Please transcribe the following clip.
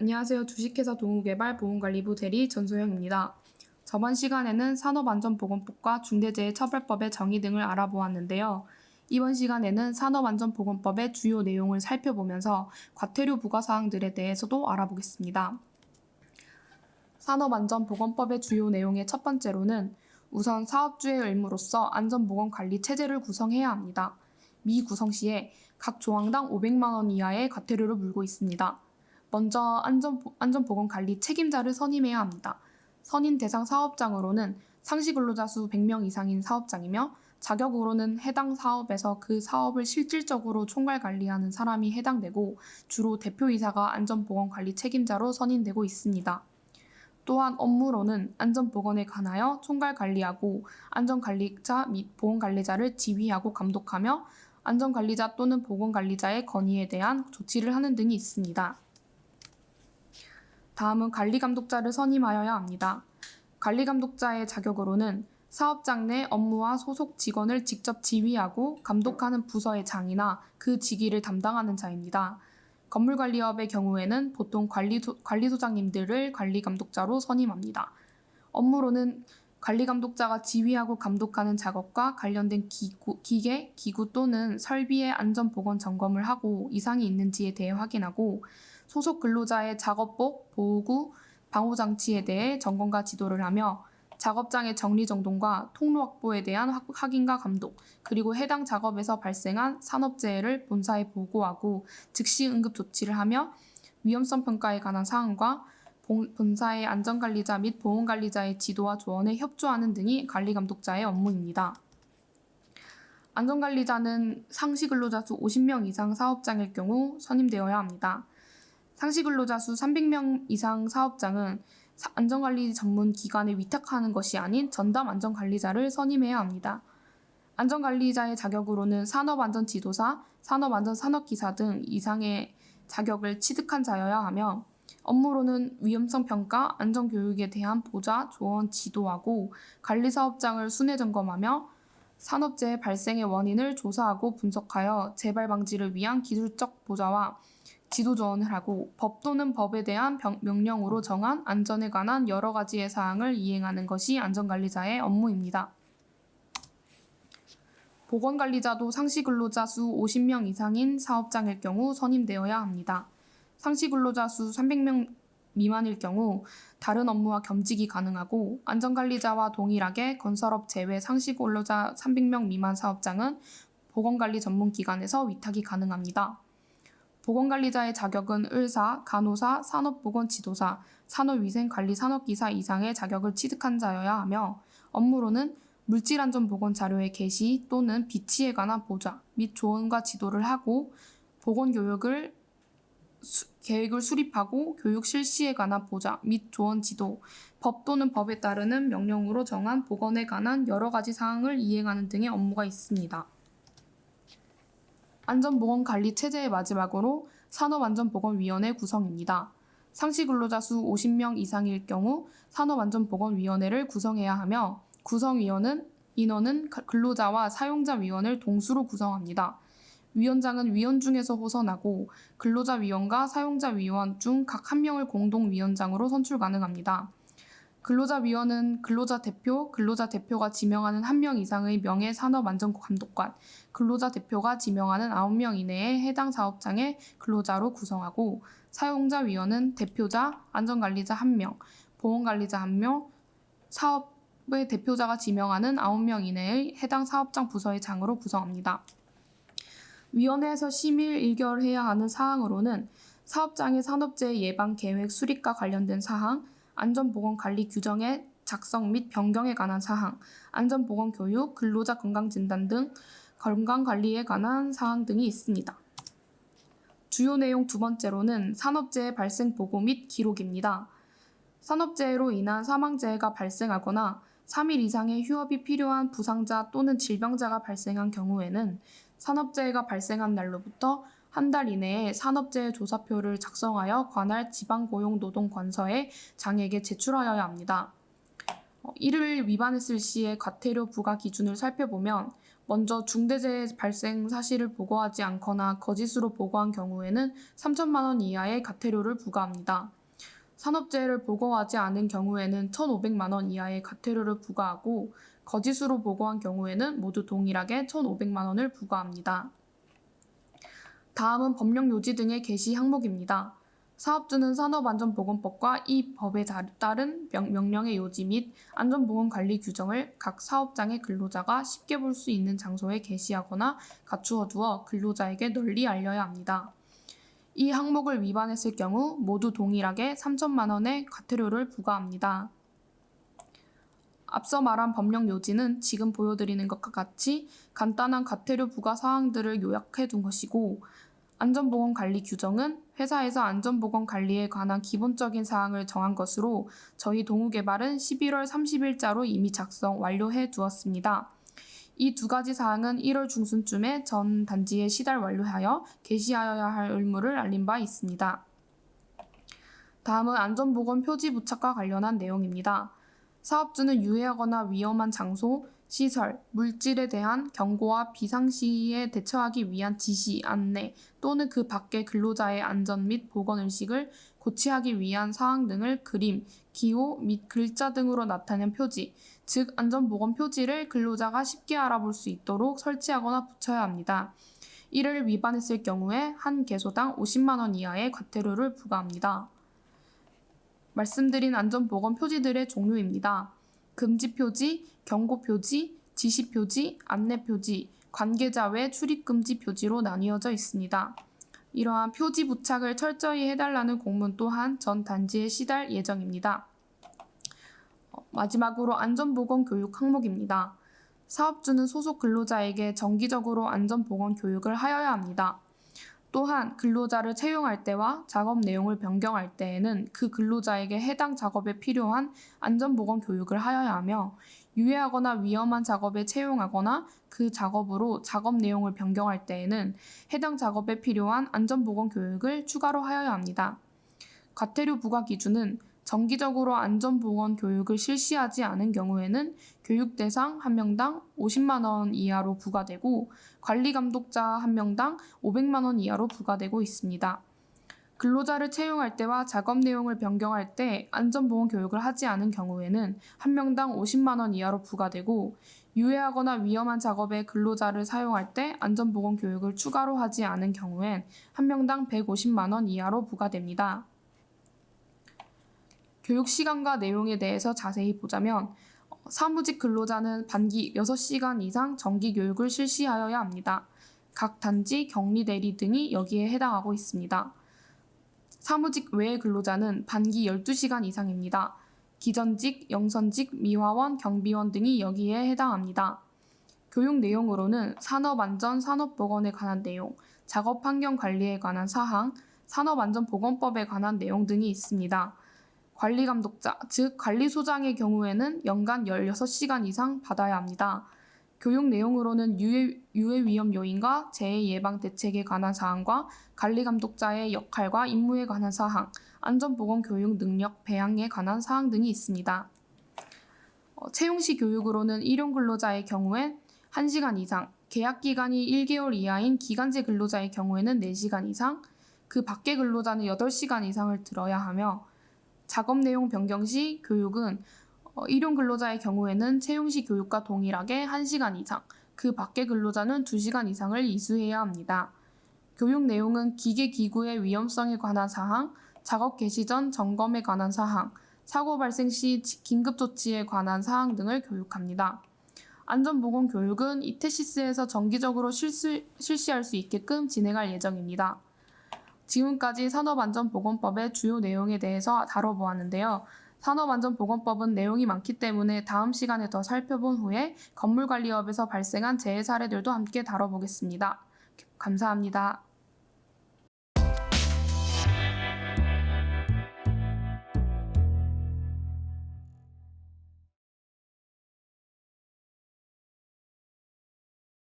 안녕하세요. 주식회사 동우개발 보험관리부 대리 전소영입니다. 저번 시간에는 산업안전보건법과 중대재해처벌법의 정의 등을 알아보았는데요. 이번 시간에는 산업안전보건법의 주요 내용을 살펴보면서 과태료 부과사항들에 대해서도 알아보겠습니다. 산업안전보건법의 주요 내용의 첫 번째로는 우선 사업주의 의무로서 안전보건관리 체제를 구성해야 합니다. 미구성 시에 각 조항당 500만 원 이하의 과태료를 물고 있습니다. 먼저 안전보건관리 책임자를 선임해야 합니다. 선임 대상 사업장으로는 상시근로자 수 100명 이상인 사업장이며 자격으로는 해당 사업에서 그 사업을 실질적으로 총괄관리하는 사람이 해당되고 주로 대표이사가 안전보건관리 책임자로 선임되고 있습니다. 또한 업무로는 안전보건에 관하여 총괄관리하고 안전관리자 및 보건관리자를 지휘하고 감독하며 안전관리자 또는 보건관리자의 건의에 대한 조치를 하는 등이 있습니다. 다음은 관리감독자를 선임하여야 합니다. 관리감독자의 자격으로는 사업장 내 업무와 소속 직원을 직접 지휘하고 감독하는 부서의 장이나 그 직위를 담당하는 자입니다. 건물관리업의 경우에는 보통 관리소장님들을 관리감독자로 선임합니다. 업무로는 관리감독자가 지휘하고 감독하는 작업과 관련된 기계, 기구 또는 설비의 안전보건 점검을 하고 이상이 있는지에 대해 확인하고 소속 근로자의 작업복, 보호구, 방호장치에 대해 점검과 지도를 하며 작업장의 정리정돈과 통로 확보에 대한 확인과 감독, 그리고 해당 작업에서 발생한 산업재해를 본사에 보고하고 즉시 응급 조치를 하며 위험성 평가에 관한 사항과 본사의 안전관리자 및 보건관리자의 지도와 조언에 협조하는 등이 관리감독자의 업무입니다. 안전관리자는 상시근로자 수 50명 이상 사업장일 경우 선임되어야 합니다. 상시근로자 수 300명 이상 사업장은 안전관리 전문 기관에 위탁하는 것이 아닌 전담 안전관리자를 선임해야 합니다. 안전관리자의 자격으로는 산업안전지도사, 산업안전산업기사 등 이상의 자격을 취득한 자여야 하며 업무로는 위험성 평가, 안전교육에 대한 보좌, 조언, 지도하고 관리사업장을 순회 점검하며 산업재해 발생의 원인을 조사하고 분석하여 재발 방지를 위한 기술적 보좌와 지도 조언을 하고 법 또는 법에 대한 명령으로 정한 안전에 관한 여러 가지의 사항을 이행하는 것이 안전관리자의 업무입니다. 보건관리자도 상시근로자 수 50명 이상인 사업장일 경우 선임되어야 합니다. 상시근로자 수 300명 미만일 경우 다른 업무와 겸직이 가능하고 안전관리자와 동일하게 건설업 제외 상시근로자 300명 미만 사업장은 보건관리 전문기관에서 위탁이 가능합니다. 보건관리자의 자격은 의사, 간호사, 산업보건지도사, 산업위생관리산업기사 이상의 자격을 취득한 자여야 하며 업무로는 물질안전보건 자료의 게시 또는 비치에 관한 보좌 및 조언과 지도를 하고 보건교육을 계획을 수립하고 교육 실시에 관한 보좌 및 조언 지도, 법 또는 법에 따르는 명령으로 정한 보건에 관한 여러 가지 사항을 이행하는 등의 업무가 있습니다. 안전보건관리 체제의 마지막으로 산업안전보건위원회 구성입니다. 상시근로자 수 50명 이상일 경우 산업안전보건위원회를 구성해야 하며 인원은 근로자와 사용자 위원을 동수로 구성합니다. 위원장은 위원 중에서 호선하고 근로자 위원과 사용자 위원 중 각 한 명을 공동위원장으로 선출 가능합니다. 근로자 위원은 근로자 대표가 지명하는 1명 이상의 명예산업안전감독관, 근로자 대표가 지명하는 9명 이내의 해당 사업장의 근로자로 구성하고 사용자 위원은 대표자, 안전관리자 1명, 보건관리자 1명, 사업의 대표자가 지명하는 9명 이내의 해당 사업장 부서의 장으로 구성합니다. 위원회에서 심의 의결해야 하는 사항으로는 사업장의 산업재해 예방 계획 수립과 관련된 사항, 안전보건관리 규정의 작성 및 변경에 관한 사항, 안전보건교육, 근로자 건강진단 등 건강관리에 관한 사항 등이 있습니다. 주요 내용 두 번째로는 산업재해 발생 보고 및 기록입니다. 산업재해로 인한 사망재해가 발생하거나 3일 이상의 휴업이 필요한 부상자 또는 질병자가 발생한 경우에는 산업재해가 발생한 날로부터 한 달 이내에 산업재해 조사표를 작성하여 관할 지방고용노동관서에 장에게 제출하여야 합니다. 이를 위반했을 시의 과태료 부과 기준을 살펴보면 먼저 중대재해 발생 사실을 보고하지 않거나 거짓으로 보고한 경우에는 3천만 원 이하의 과태료를 부과합니다. 산업재해를 보고하지 않은 경우에는 1,500만 원 이하의 과태료를 부과하고 거짓으로 보고한 경우에는 모두 동일하게 1,500만 원을 부과합니다. 다음은 법령 요지 등의 개시 항목입니다. 사업주는 산업안전보건법과 이 법에 따른 명령의 요지 및 안전보건관리 규정을 각 사업장의 근로자가 쉽게 볼 수 있는 장소에 게시하거나 갖추어 두어 근로자에게 널리 알려야 합니다. 이 항목을 위반했을 경우 모두 동일하게 3천만 원의 과태료를 부과합니다. 앞서 말한 법령 요지는 지금 보여드리는 것과 같이 간단한 과태료 부과 사항들을 요약해 둔 것이고, 안전보건관리 규정은 회사에서 안전보건관리에 관한 기본적인 사항을 정한 것으로 저희 동우개발은 11월 30일자로 이미 작성 완료해 두었습니다. 이 두 가지 사항은 1월 중순쯤에 전 단지에 시달 완료하여 게시하여야 할 의무를 알린 바 있습니다. 다음은 안전보건 표지 부착과 관련한 내용입니다. 사업주는 유해하거나 위험한 장소, 시설, 물질에 대한 경고와 비상시에 대처하기 위한 지시, 안내 또는 그 밖의 근로자의 안전 및 보건의식을 고취하기 위한 사항 등을 그림, 기호 및 글자 등으로 나타낸 표지, 즉 안전보건 표지를 근로자가 쉽게 알아볼 수 있도록 설치하거나 붙여야 합니다. 이를 위반했을 경우에 한 개소당 50만 원 이하의 과태료를 부과합니다. 말씀드린 안전보건 표지들의 종류입니다. 금지표지, 경고표지, 지시표지, 안내표지, 관계자 외 출입금지 표지로 나뉘어져 있습니다. 이러한 표지 부착을 철저히 해달라는 공문 또한 전 단지에 시달 예정입니다. 마지막으로 안전보건 교육 항목입니다. 사업주는 소속 근로자에게 정기적으로 안전보건 교육을 하여야 합니다. 또한 근로자를 채용할 때와 작업 내용을 변경할 때에는 그 근로자에게 해당 작업에 필요한 안전보건 교육을 하여야 하며, 유해하거나 위험한 작업에 채용하거나 그 작업으로 작업 내용을 변경할 때에는 해당 작업에 필요한 안전보건 교육을 추가로 하여야 합니다. 과태료 부과 기준은 정기적으로 안전보건 교육을 실시하지 않은 경우에는 교육 대상 1명당 50만 원 이하로 부과되고 관리감독자 1명당 500만 원 이하로 부과되고 있습니다. 근로자를 채용할 때와 작업 내용을 변경할 때 안전보건 교육을 하지 않은 경우에는 1명당 50만 원 이하로 부과되고, 유해하거나 위험한 작업에 근로자를 사용할 때 안전보건 교육을 추가로 하지 않은 경우엔 1명당 150만 원 이하로 부과됩니다. 교육 시간과 내용에 대해서 자세히 보자면, 사무직 근로자는 반기 6시간 이상 정기 교육을 실시하여야 합니다. 각 단지, 격리대리 등이 여기에 해당하고 있습니다. 사무직 외의 근로자는 반기 12시간 이상입니다. 기전직, 영선직, 미화원, 경비원 등이 여기에 해당합니다. 교육 내용으로는 산업안전, 산업보건에 관한 내용, 작업환경관리에 관한 사항, 산업안전보건법에 관한 내용 등이 있습니다. 관리감독자, 즉 관리소장의 경우에는 연간 16시간 이상 받아야 합니다. 교육 내용으로는 유해 위험 요인과 재해 예방 대책에 관한 사항과 관리감독자의 역할과 임무에 관한 사항, 안전보건 교육 능력 배양에 관한 사항 등이 있습니다. 채용시 교육으로는 일용 근로자의 경우엔 1시간 이상, 계약 기간이 1개월 이하인 기간제 근로자의 경우에는 4시간 이상, 그 밖의 근로자는 8시간 이상을 들어야 하며, 작업 내용 변경 시 교육은 일용 근로자의 경우에는 채용시 교육과 동일하게 1시간 이상, 그 밖의 근로자는 2시간 이상을 이수해야 합니다. 교육 내용은 기계 기구의 위험성에 관한 사항, 작업 개시 전 점검에 관한 사항, 사고 발생 시 긴급 조치에 관한 사항 등을 교육합니다. 안전보건 교육은 이테시스에서 정기적으로 실시할 수 있게끔 진행할 예정입니다. 지금까지 산업안전보건법의 주요 내용에 대해서 다뤄보았는데요. 산업안전보건법은 내용이 많기 때문에 다음 시간에 더 살펴본 후에 건물관리업에서 발생한 재해 사례들도 함께 다뤄보겠습니다. 감사합니다.